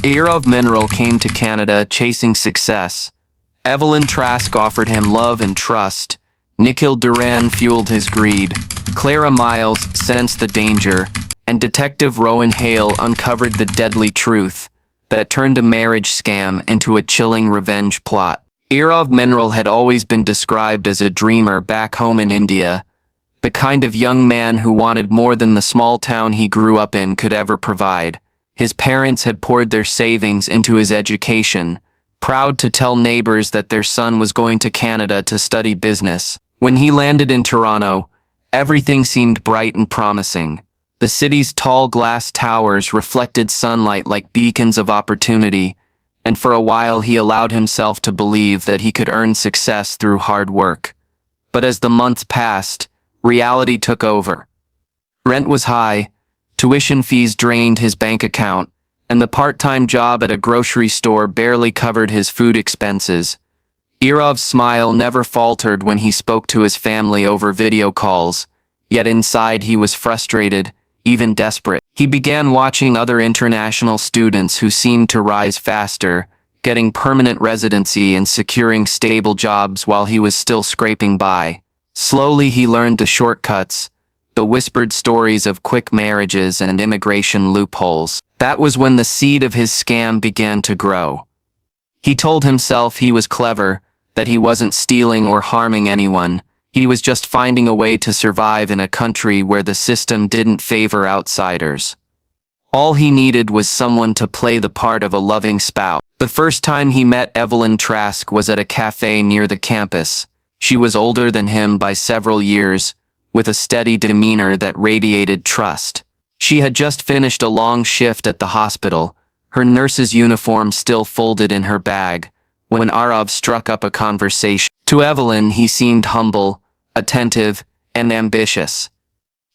Aarav Menral came to Canada chasing success. Evelyn Trask offered him love and trust. Nikhil Duran fueled his greed. Clara Myles sensed the danger, and Detective Rowan Hale uncovered the deadly truth that turned a marriage scam into a chilling revenge plot. Aarav Menral had always been described as a dreamer back home in India, the kind of young man who wanted more than the small town he grew up in could ever provide. His parents had poured their savings into his education, proud to tell neighbors that their son was going to Canada to study business. When he landed in Toronto, everything seemed bright and promising. The city's tall glass towers reflected sunlight like beacons of opportunity, and for a while he allowed himself to believe that he could earn success through hard work. But as the months passed, reality took over. Rent was high, tuition fees drained his bank account, and the part-time job at a grocery store barely covered his food expenses. Aarav's smile never faltered when he spoke to his family over video calls, yet inside he was frustrated, even desperate. He began watching other international students who seemed to rise faster, getting permanent residency and securing stable jobs while he was still scraping by. Slowly he learned the shortcuts, the whispered stories of quick marriages and immigration loopholes. That was when the seed of his scam began to grow. He told himself he was clever, that he wasn't stealing or harming anyone. He was just finding a way to survive in a country where the system didn't favor outsiders. All he needed was someone to play the part of a loving spouse. The first time he met Evelyn Trask was at a cafe near the campus. She was older than him by several years, with a steady demeanor that radiated trust. She had just finished a long shift at the hospital, her nurse's uniform still folded in her bag, when Aarav struck up a conversation. To Evelyn, he seemed humble, attentive, and ambitious.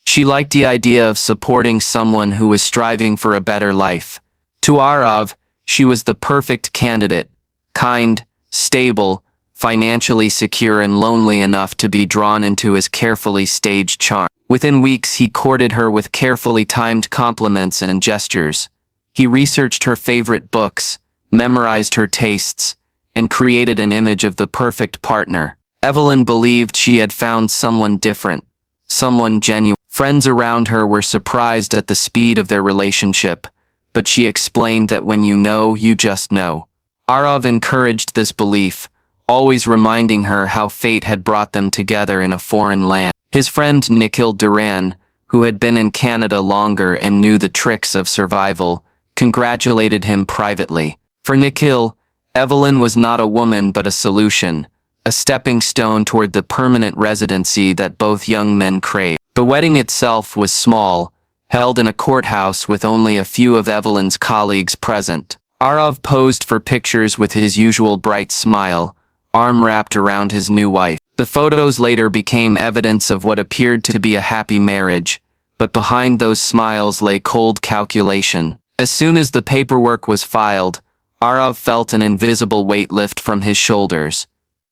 She liked the idea of supporting someone who was striving for a better life. To Aarav, she was the perfect candidate, kind, stable, financially secure and lonely enough to be drawn into his carefully staged charm. Within weeks he courted her with carefully timed compliments and gestures. He researched her favorite books, memorized her tastes, and created an image of the perfect partner. Evelyn believed she had found someone different, someone genuine. Friends around her were surprised at the speed of their relationship, but she explained that when you know, you just know. Aarav encouraged this belief, always reminding her how fate had brought them together in a foreign land. His friend Nikhil Duran, who had been in Canada longer and knew the tricks of survival, congratulated him privately. For Nikhil, Evelyn was not a woman but a solution, a stepping stone toward the permanent residency that both young men craved. The wedding itself was small, held in a courthouse with only a few of Evelyn's colleagues present. Aarav posed for pictures with his usual bright smile, arm wrapped around his new wife. The photos later became evidence of what appeared to be a happy marriage, but behind those smiles lay cold calculation. As soon as the paperwork was filed, Aarav felt an invisible weight lift from his shoulders.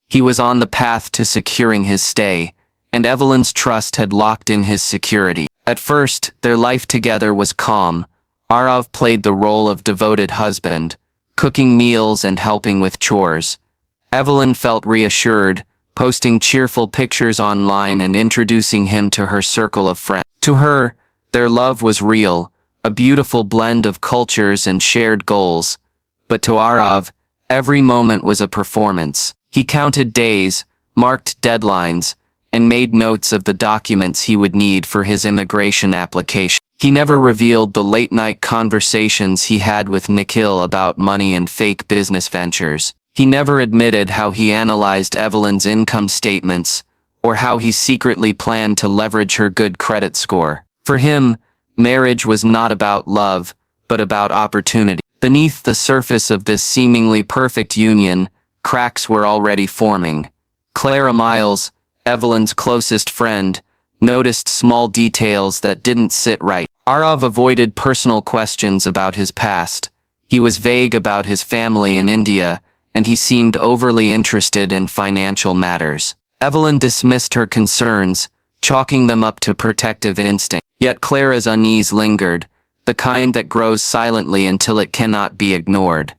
He was on the path to securing his stay, and Evelyn's trust had locked in his security. At first, their life together was calm. Aarav played the role of devoted husband, cooking meals and helping with chores. Evelyn felt reassured, posting cheerful pictures online and introducing him to her circle of friends. To her, their love was real, a beautiful blend of cultures and shared goals. But to Aarav, every moment was a performance. He counted days, marked deadlines, and made notes of the documents he would need for his immigration application. He never revealed the late-night conversations he had with Nikhil about money and fake business ventures. He never admitted how he analyzed Evelyn's income statements, or how he secretly planned to leverage her good credit score. For him, marriage was not about love, but about opportunity. Beneath the surface of this seemingly perfect union, cracks were already forming. Clara Myles, Evelyn's closest friend, noticed small details that didn't sit right. Aarav avoided personal questions about his past. He was vague about his family in India, and he seemed overly interested in financial matters. Evelyn dismissed her concerns, chalking them up to protective instinct. Yet Clara's unease lingered, the kind that grows silently until it cannot be ignored.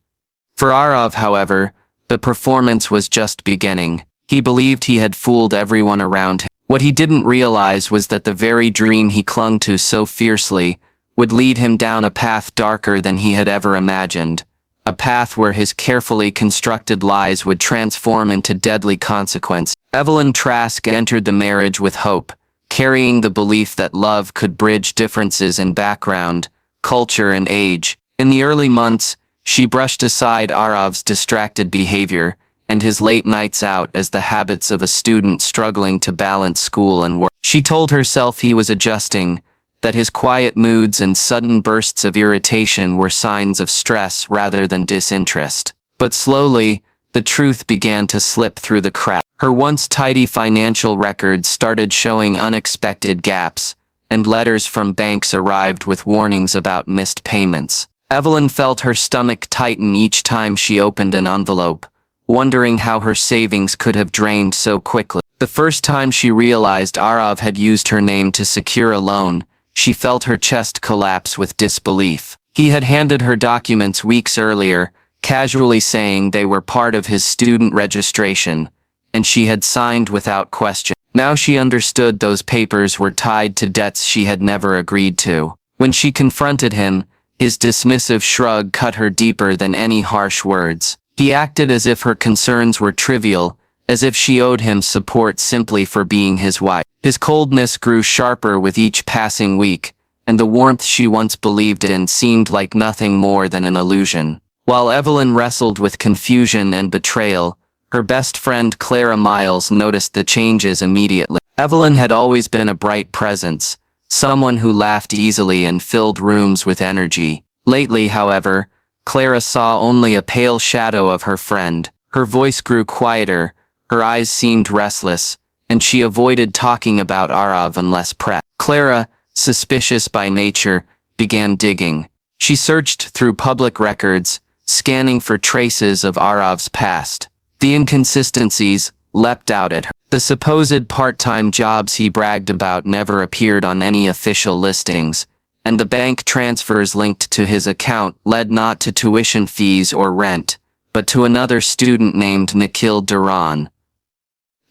For Aarav, however, the performance was just beginning. He believed he had fooled everyone around him. What he didn't realize was that the very dream he clung to so fiercely would lead him down a path darker than he had ever imagined, a path where his carefully constructed lies would transform into deadly consequence. Evelyn Trask entered the marriage with hope, carrying the belief that love could bridge differences in background, culture, and age. In the early months, she brushed aside Aarav's distracted behavior and his late nights out as the habits of a student struggling to balance school and work. She told herself he was adjusting, that his quiet moods and sudden bursts of irritation were signs of stress rather than disinterest. But slowly, the truth began to slip through the cracks. Her once tidy financial records started showing unexpected gaps, and letters from banks arrived with warnings about missed payments. Evelyn felt her stomach tighten each time she opened an envelope, wondering how her savings could have drained so quickly. The first time she realized Aarav had used her name to secure a loan, she felt her chest collapse with disbelief. He had handed her documents weeks earlier, casually saying they were part of his student registration, and she had signed without question. Now she understood those papers were tied to debts she had never agreed to. When she confronted him, his dismissive shrug cut her deeper than any harsh words. He acted as if her concerns were trivial, as if she owed him support simply for being his wife. His coldness grew sharper with each passing week, and the warmth she once believed in seemed like nothing more than an illusion. While Evelyn wrestled with confusion and betrayal, her best friend Clara Myles noticed the changes immediately. Evelyn had always been a bright presence, someone who laughed easily and filled rooms with energy. Lately, however, Clara saw only a pale shadow of her friend. Her voice grew quieter, her eyes seemed restless, and she avoided talking about Aarav unless pressed. Clara, suspicious by nature, began digging. She searched through public records, scanning for traces of Aarav's past. The inconsistencies leapt out at her. The supposed part-time jobs he bragged about never appeared on any official listings, and the bank transfers linked to his account led not to tuition fees or rent, but to another student named Nikhil Duran.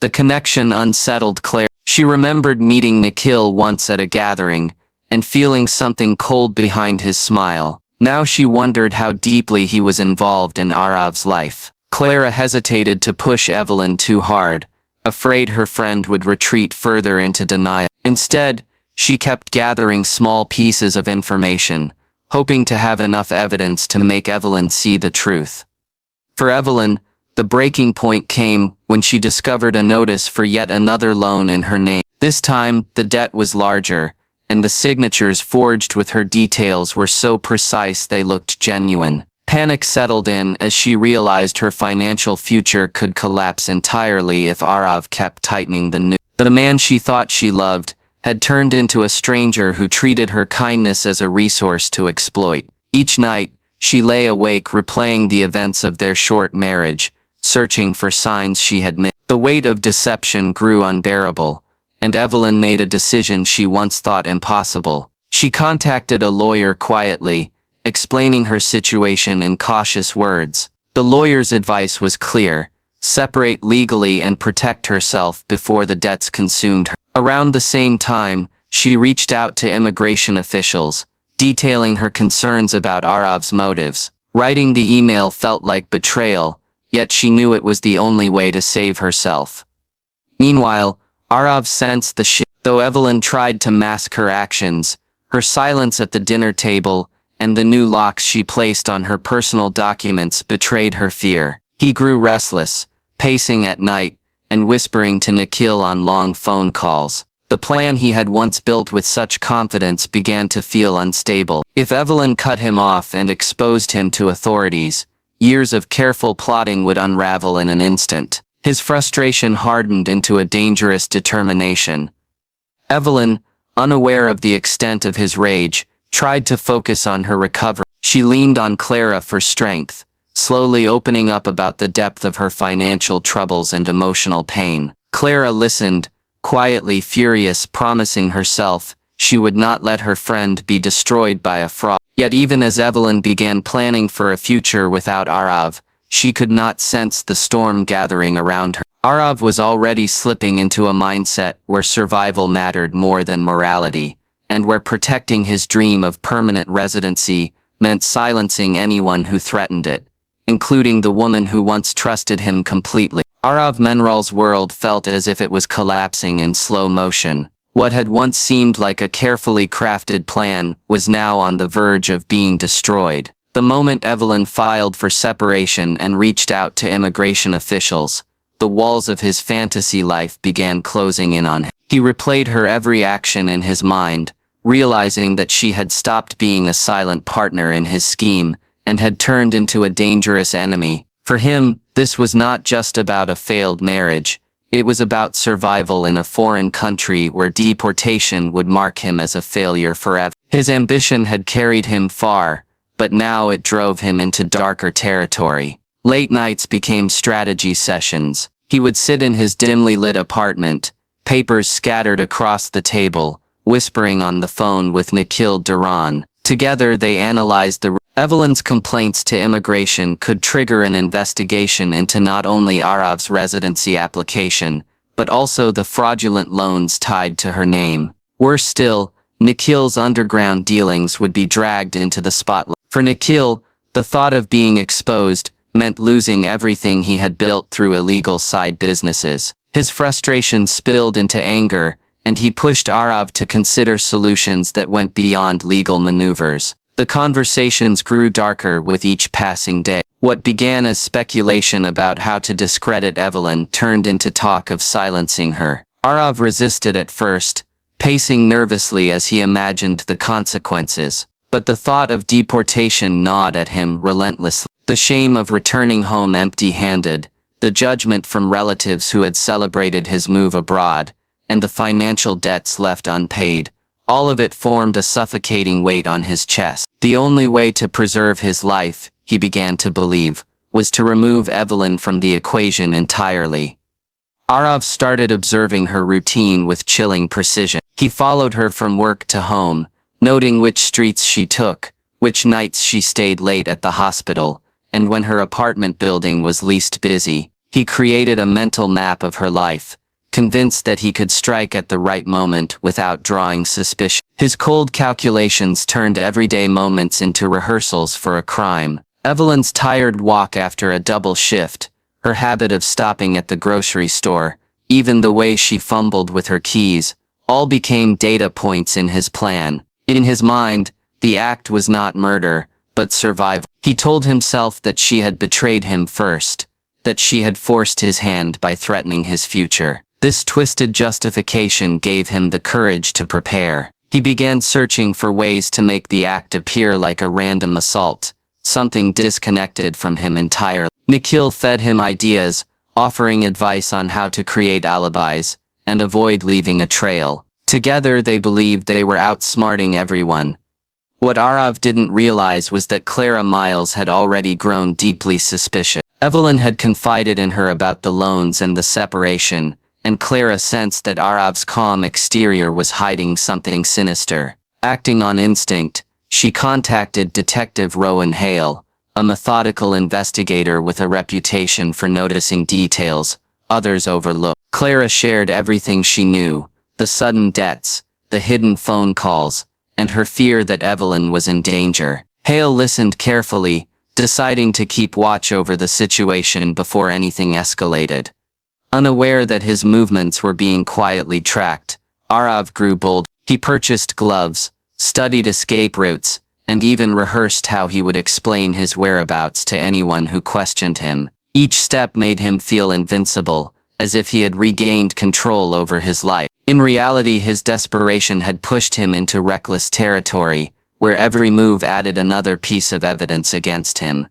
The connection unsettled Claire. She remembered meeting Nikhil once at a gathering, and feeling something cold behind his smile. Now she wondered how deeply he was involved in Aarav's life. Clara hesitated to push Evelyn too hard, afraid her friend would retreat further into denial. Instead, she kept gathering small pieces of information, hoping to have enough evidence to make Evelyn see the truth. For Evelyn, the breaking point came when she discovered a notice for yet another loan in her name. This time, the debt was larger, and the signatures forged with her details were so precise they looked genuine. Panic settled in as she realized her financial future could collapse entirely if Aarav kept tightening the noose. The man she thought she loved had turned into a stranger who treated her kindness as a resource to exploit. Each night, she lay awake replaying the events of their short marriage, searching for signs she had missed. The weight of deception grew unbearable, and Evelyn made a decision she once thought impossible. She contacted a lawyer quietly, explaining her situation in cautious words. The lawyer's advice was clear: separate legally and protect herself before the debts consumed her. Around the same time, she reached out to immigration officials, detailing her concerns about Aarav's motives. Writing the email felt like betrayal, yet she knew it was the only way to save herself. Meanwhile, Aarav sensed the shift. Though Evelyn tried to mask her actions, her silence at the dinner table and the new locks she placed on her personal documents betrayed her fear. He grew restless, pacing at night, and whispering to Nikhil on long phone calls. The plan he had once built with such confidence began to feel unstable. If Evelyn cut him off and exposed him to authorities, years of careful plotting would unravel in an instant. His frustration hardened into a dangerous determination. Evelyn, unaware of the extent of his rage, tried to focus on her recovery. She leaned on Clara for strength, slowly opening up about the depth of her financial troubles and emotional pain. Clara listened, quietly furious, promising herself She would not let her friend be destroyed by a fraud. Yet even as Evelyn began planning for a future without Aarav, she could not sense the storm gathering around her. Aarav was already slipping into a mindset where survival mattered more than morality, and where protecting his dream of permanent residency meant silencing anyone who threatened it, including the woman who once trusted him completely. Aarav Menral's world felt as if it was collapsing in slow motion. What had once seemed like a carefully crafted plan was now on the verge of being destroyed. The moment Evelyn filed for separation and reached out to immigration officials, the walls of his fantasy life began closing in on him. He replayed her every action in his mind, realizing that she had stopped being a silent partner in his scheme and had turned into a dangerous enemy. For him, this was not just about a failed marriage. It was about survival in a foreign country where deportation would mark him as a failure forever. His ambition had carried him far, but now it drove him into darker territory. Late nights became strategy sessions. He would sit in his dimly lit apartment, papers scattered across the table, whispering on the phone with Nikhil Duran. Together they analyzed Evelyn's complaints to immigration could trigger an investigation into not only Aarav's residency application, but also the fraudulent loans tied to her name. Worse still, Nikhil's underground dealings would be dragged into the spotlight. For Nikhil, the thought of being exposed meant losing everything he had built through illegal side businesses. His frustration spilled into anger, and he pushed Aarav to consider solutions that went beyond legal maneuvers. The conversations grew darker with each passing day. What began as speculation about how to discredit Evelyn turned into talk of silencing her. Aarav resisted at first, pacing nervously as he imagined the consequences. But the thought of deportation gnawed at him relentlessly. The shame of returning home empty-handed, the judgment from relatives who had celebrated his move abroad, and the financial debts left unpaid. All of it formed a suffocating weight on his chest. The only way to preserve his life, he began to believe, was to remove Evelyn from the equation entirely. Aarav started observing her routine with chilling precision. He followed her from work to home, noting which streets she took, which nights she stayed late at the hospital, and when her apartment building was least busy. He created a mental map of her life, convinced that he could strike at the right moment without drawing suspicion. His cold calculations turned everyday moments into rehearsals for a crime. Evelyn's tired walk after a double shift, her habit of stopping at the grocery store, even the way she fumbled with her keys, all became data points in his plan. In his mind, the act was not murder, but survival. He told himself that she had betrayed him first, that she had forced his hand by threatening his future. This twisted justification gave him the courage to prepare. He began searching for ways to make the act appear like a random assault, something disconnected from him entirely. Nikhil fed him ideas, offering advice on how to create alibis and avoid leaving a trail. Together they believed they were outsmarting everyone. What Aarav didn't realize was that Clara Myles had already grown deeply suspicious. Evelyn had confided in her about the loans and the separation, and Clara sensed that Aarav's calm exterior was hiding something sinister. Acting on instinct, she contacted Detective Rowan Hale, a methodical investigator with a reputation for noticing details others overlook. Clara shared everything she knew, the sudden deaths, the hidden phone calls, and her fear that Evelyn was in danger. Hale listened carefully, deciding to keep watch over the situation before anything escalated. Unaware that his movements were being quietly tracked, Aarav grew bold. He purchased gloves, studied escape routes, and even rehearsed how he would explain his whereabouts to anyone who questioned him. Each step made him feel invincible, as if he had regained control over his life. In reality, his desperation had pushed him into reckless territory, where every move added another piece of evidence against him.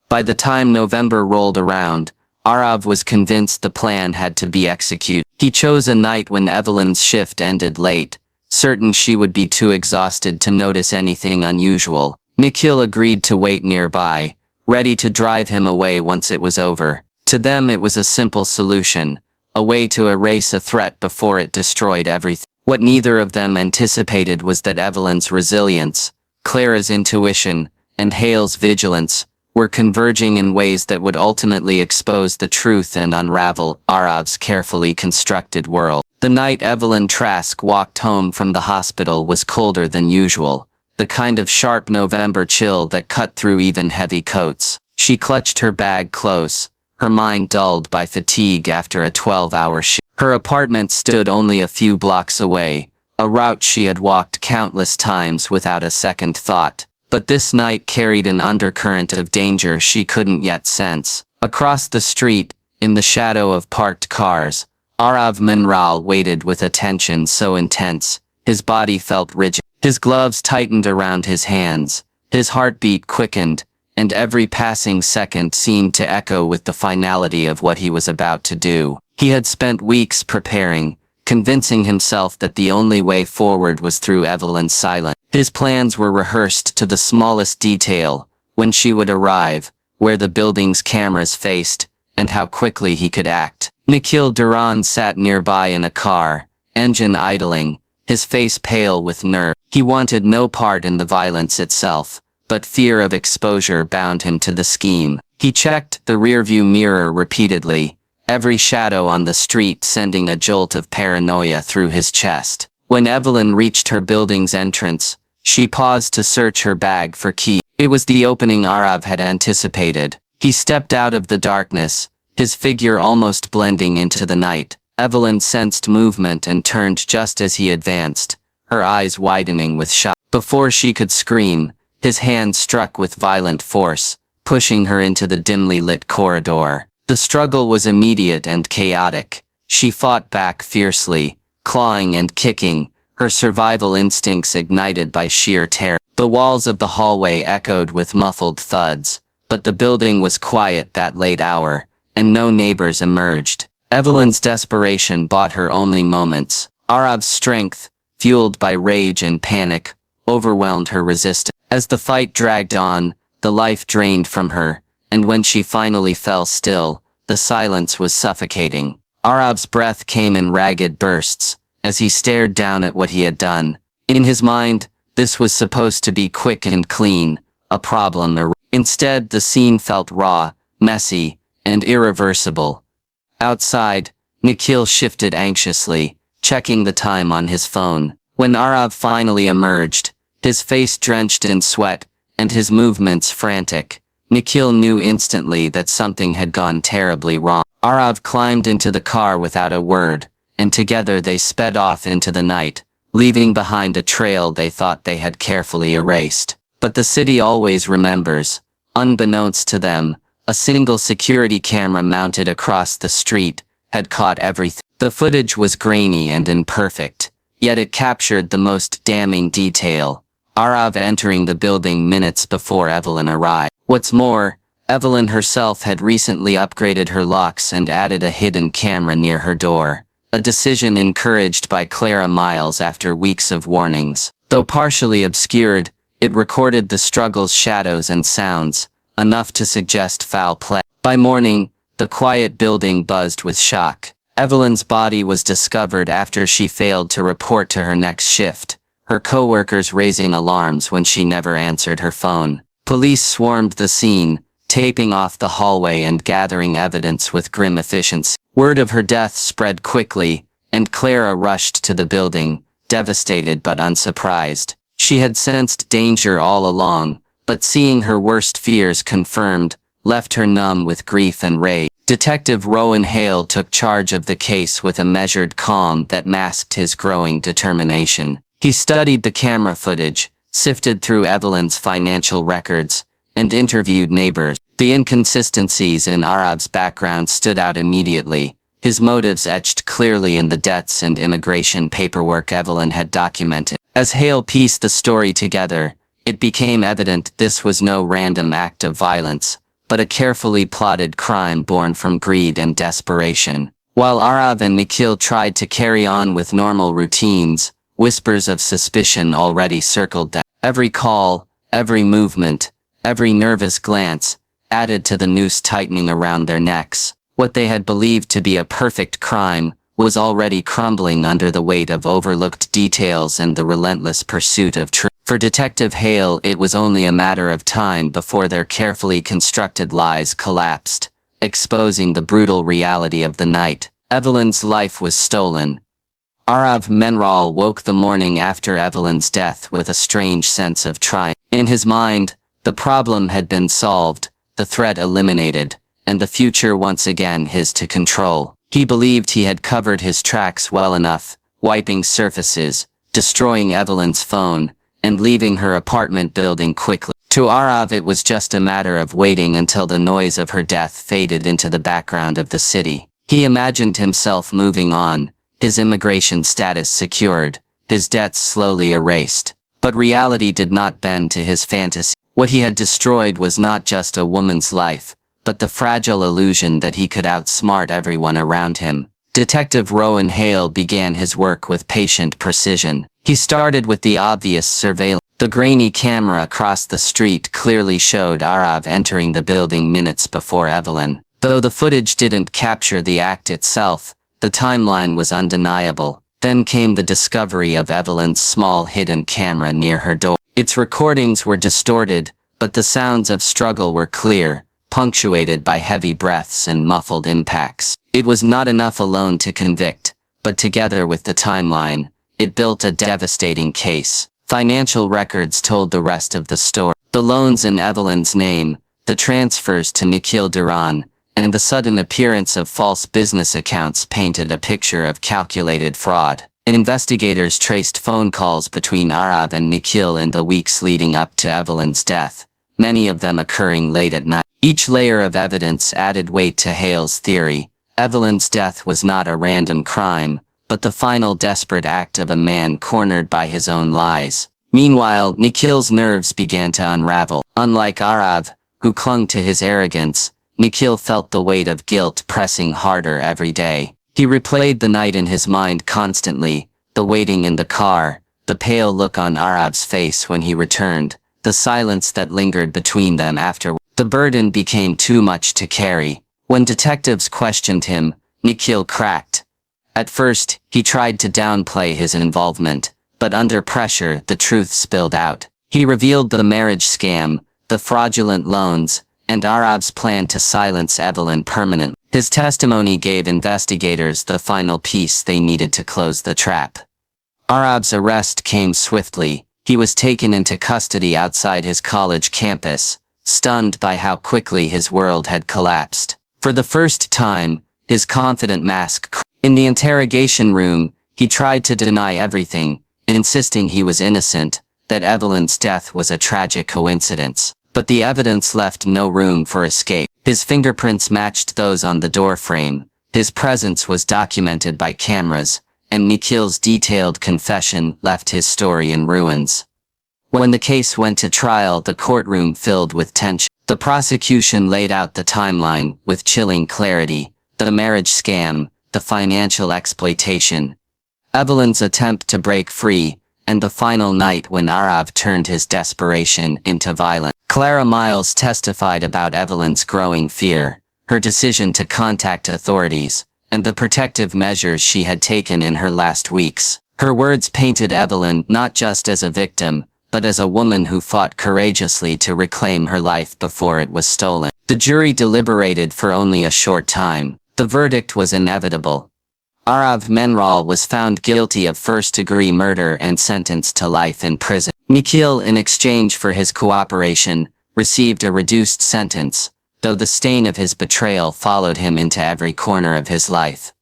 By the time November rolled around, Aarav was convinced the plan had to be executed. He chose a night when Evelyn's shift ended late, certain she would be too exhausted to notice anything unusual. Nikhil agreed to wait nearby, ready to drive him away once it was over. To them it was a simple solution, a way to erase a threat before it destroyed everything. What neither of them anticipated was that Evelyn's resilience, Clara's intuition, and Hale's vigilance were converging in ways that would ultimately expose the truth and unravel Aarav's carefully constructed world. The night Evelyn Trask walked home from the hospital was colder than usual, the kind of sharp November chill that cut through even heavy coats. She clutched her bag close, her mind dulled by fatigue after a 12-hour shift. Her apartment stood only a few blocks away, a route she had walked countless times without a second thought. But this night carried an undercurrent of danger she couldn't yet sense. Across the street, in the shadow of parked cars, Aarav Menral waited with attention so intense, his body felt rigid. His gloves tightened around his hands, his heartbeat quickened, and every passing second seemed to echo with the finality of what he was about to do. He had spent weeks preparing, convincing himself that the only way forward was through Evelyn's silence. His plans were rehearsed to the smallest detail, when she would arrive, where the building's cameras faced, and how quickly he could act. Nikhil Duran sat nearby in a car, engine idling, his face pale with nerve. He wanted no part in the violence itself, but fear of exposure bound him to the scheme. He checked the rearview mirror repeatedly, every shadow on the street sending a jolt of paranoia through his chest. When Evelyn reached her building's entrance, she paused to search her bag for keys. It was the opening Aarav had anticipated. He stepped out of the darkness, his figure almost blending into the night. Evelyn sensed movement and turned just as he advanced, her eyes widening with shock. Before she could scream, his hand struck with violent force, pushing her into the dimly lit corridor. The struggle was immediate and chaotic. She fought back fiercely, clawing and kicking, her survival instincts ignited by sheer terror. The walls of the hallway echoed with muffled thuds, but the building was quiet that late hour, and no neighbors emerged. Evelyn's desperation bought her only moments. Aarav's strength, fueled by rage and panic, overwhelmed her resistance. As the fight dragged on, the life drained from her, and when she finally fell still, the silence was suffocating. Aarav's breath came in ragged bursts, as he stared down at what he had done. In his mind, this was supposed to be quick and clean, a problem. Instead, the scene felt raw, messy, and irreversible. Outside, Nikhil shifted anxiously, checking the time on his phone. When Aarav finally emerged, his face drenched in sweat, and his movements frantic, Nikhil knew instantly that something had gone terribly wrong. Aarav climbed into the car without a word, and together they sped off into the night, leaving behind a trail they thought they had carefully erased. But the city always remembers. Unbeknownst to them, a single security camera mounted across the street had caught everything. The footage was grainy and imperfect, yet it captured the most damning detail. Aarav entering the building minutes before Evelyn arrived. What's more, Evelyn herself had recently upgraded her locks and added a hidden camera near her door, a decision encouraged by Clara Myles after weeks of warnings. Though partially obscured, it recorded the struggle's shadows and sounds, enough to suggest foul play. By morning, the quiet building buzzed with shock. Evelyn's body was discovered after she failed to report to her next shift, her co-workers raising alarms when she never answered her phone. Police swarmed the scene, taping off the hallway and gathering evidence with grim efficiency. Word of her death spread quickly, and Clara rushed to the building, devastated but unsurprised. She had sensed danger all along, but seeing her worst fears confirmed, left her numb with grief and rage. Detective Rowan Hale took charge of the case with a measured calm that masked his growing determination. He studied the camera footage, sifted through Evelyn's financial records, and interviewed neighbors. The inconsistencies in Aarav's background stood out immediately, his motives etched clearly in the debts and immigration paperwork Evelyn had documented. As Hale pieced the story together, it became evident this was no random act of violence, but a carefully plotted crime born from greed and desperation. While Aarav and Nikhil tried to carry on with normal routines, whispers of suspicion already circled them. Every call, every movement, every nervous glance, added to the noose tightening around their necks. What they had believed to be a perfect crime was already crumbling under the weight of overlooked details and the relentless pursuit of truth. For Detective Hale, it was only a matter of time before their carefully constructed lies collapsed, exposing the brutal reality of the night. Evelyn's life was stolen. Aarav Menral woke the morning after Evelyn's death with a strange sense of triumph. In his mind, the problem had been solved, the threat eliminated, and the future once again his to control. He believed he had covered his tracks well enough, wiping surfaces, destroying Evelyn's phone, and leaving her apartment building quickly. To Aarav, it was just a matter of waiting until the noise of her death faded into the background of the city. He imagined himself moving on, his immigration status secured, his debts slowly erased. But reality did not bend to his fantasy. What he had destroyed was not just a woman's life, but the fragile illusion that he could outsmart everyone around him. Detective Rowan Hale began his work with patient precision. He started with the obvious surveillance. The grainy camera across the street clearly showed Aarav entering the building minutes before Evelyn. Though the footage didn't capture the act itself, the timeline was undeniable. Then came the discovery of Evelyn's small hidden camera near her door. Its recordings were distorted, but the sounds of struggle were clear, punctuated by heavy breaths and muffled impacts. It was not enough alone to convict, but together with the timeline, it built a devastating case. Financial records told the rest of the story. The loans in Evelyn's name, the transfers to Nikhil Duran, and the sudden appearance of false business accounts painted a picture of calculated fraud. Investigators traced phone calls between Aarav and Nikhil in the weeks leading up to Evelyn's death, many of them occurring late at night. Each layer of evidence added weight to Hale's theory. Evelyn's death was not a random crime, but the final desperate act of a man cornered by his own lies. Meanwhile, Nikhil's nerves began to unravel. Unlike Aarav, who clung to his arrogance, Nikhil felt the weight of guilt pressing harder every day. He replayed the night in his mind constantly, the waiting in the car, the pale look on Aarav's face when he returned, the silence that lingered between them after. The burden became too much to carry. When detectives questioned him, Nikhil cracked. At first, he tried to downplay his involvement, but under pressure, the truth spilled out. He revealed the marriage scam, the fraudulent loans, and Aarav's plan to silence Evelyn permanently. His testimony gave investigators the final piece they needed to close the trap. Aarav's arrest came swiftly. He was taken into custody outside his college campus, stunned by how quickly his world had collapsed. For the first time, his confident mask. In the interrogation room, he tried to deny everything, insisting he was innocent, that Evelyn's death was a tragic coincidence. But the evidence left no room for escape. His fingerprints matched those on the doorframe, his presence was documented by cameras, and Nikhil's detailed confession left his story in ruins. When the case went to trial, the courtroom filled with tension. The prosecution laid out the timeline with chilling clarity: the marriage scam, the financial exploitation, Evelyn's attempt to break free, and the final night when Aarav turned his desperation into violence. Clara Myles testified about Evelyn's growing fear, her decision to contact authorities, and the protective measures she had taken in her last weeks. Her words painted Evelyn not just as a victim, but as a woman who fought courageously to reclaim her life before it was stolen. The jury deliberated for only a short time. The verdict was inevitable. Aarav Menral was found guilty of first-degree murder and sentenced to life in prison. Nikhil, in exchange for his cooperation, received a reduced sentence, though the stain of his betrayal followed him into every corner of his life.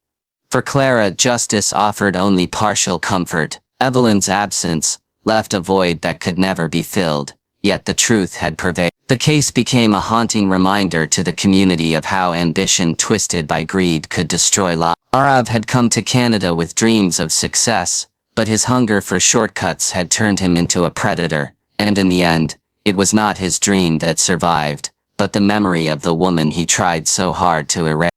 For Clara, justice offered only partial comfort. Evelyn's absence left a void that could never be filled, yet the truth had prevailed. The case became a haunting reminder to the community of how ambition twisted by greed could destroy lives. Aarav had come to Canada with dreams of success, but his hunger for shortcuts had turned him into a predator, and in the end, it was not his dream that survived, but the memory of the woman he tried so hard to erase.